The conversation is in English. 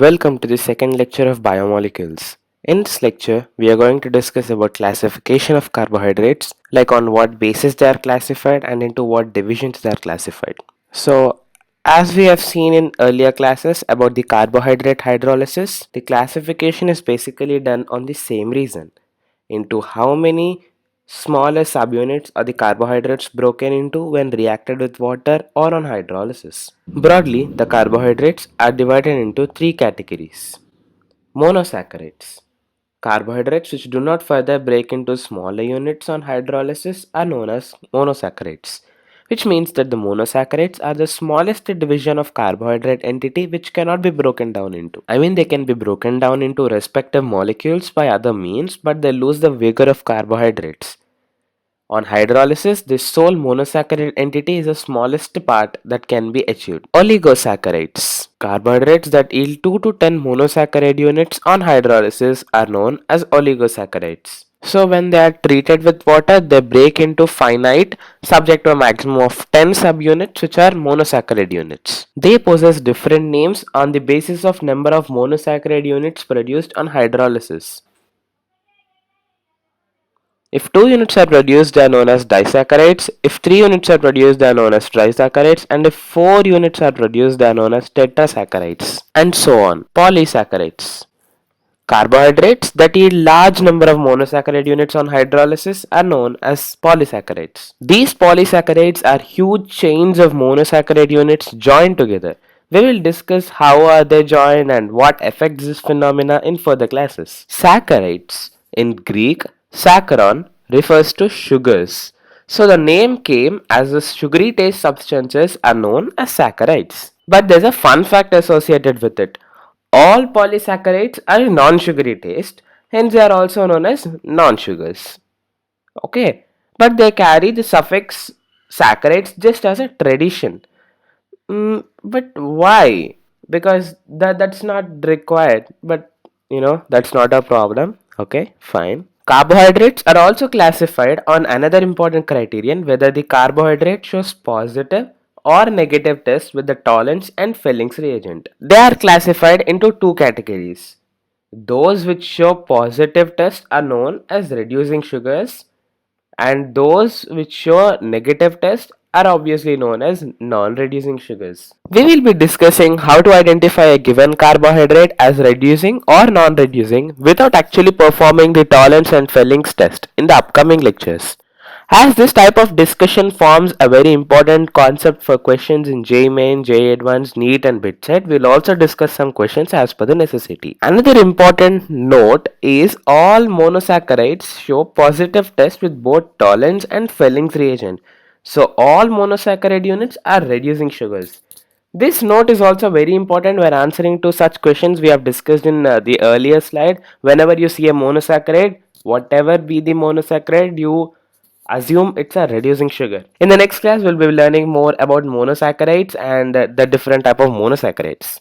Welcome to the second lecture of Biomolecules. In this lecture, we are going to discuss about classification of carbohydrates, like on what basis they are classified and into what divisions they are classified. So, as we have seen in earlier classes about the carbohydrate hydrolysis, the classification is basically done on the same reason into how many smaller subunits are the carbohydrates broken into when reacted with water or on hydrolysis. Broadly, the carbohydrates are divided into three categories. Monosaccharides. Carbohydrates which do not further break into smaller units on hydrolysis are known as monosaccharides, which means that the monosaccharides are the smallest division of carbohydrate entity which cannot be broken down into. They can be broken down into respective molecules by other means, but they lose the vigor of carbohydrates. On hydrolysis, this sole monosaccharide entity is the smallest part that can be achieved. Oligosaccharides. Carbohydrates that yield 2 to 10 monosaccharide units on hydrolysis are known as oligosaccharides. So when they are treated with water, they break into finite, subject to a maximum of 10 subunits which are monosaccharide units. They possess different names on the basis of number of monosaccharide units produced on hydrolysis. If 2 units are produced, they are known as disaccharides. If 3 units are produced, they are known as trisaccharides. And if 4 units are produced, they are known as tetrasaccharides. And so on. Polysaccharides. Carbohydrates that yield large number of monosaccharide units on hydrolysis are known as polysaccharides. These polysaccharides are huge chains of monosaccharide units joined together. We will discuss how are they joined and what affects this phenomena in further classes. Saccharides, in Greek, saccharon, refers to sugars. So the name came as the sugary taste substances are known as saccharides. But there's a fun fact associated with it. All polysaccharides are non-sugary taste, hence they are also known as non-sugars. Okay, but they carry the suffix saccharides just as a tradition. But why? Because that's not required. But that's not a problem. Okay, fine. Carbohydrates are also classified on another important criterion whether the carbohydrate shows positive or negative test with the tolerance and Felling's reagent. They are classified into two categories. Those which show positive test are known as reducing sugars, and those which show negative test are obviously known as non-reducing sugars. We will be discussing how to identify a given carbohydrate as reducing or non-reducing without actually performing the tolerance and Felling's test in the upcoming lectures. As this type of discussion forms a very important concept for questions in JEE Main, JEE Advanced, NEET and BITSET, we'll also discuss some questions as per the necessity. Another important note is all monosaccharides show positive test with both Tollens and Felling's reagent. So all monosaccharide units are reducing sugars. This note is also very important when answering to such questions we have discussed in the earlier slide. Whenever you see a monosaccharide, whatever be the monosaccharide, you assume it's a reducing sugar. In the next class, we'll be learning more about monosaccharides and the different type of monosaccharides.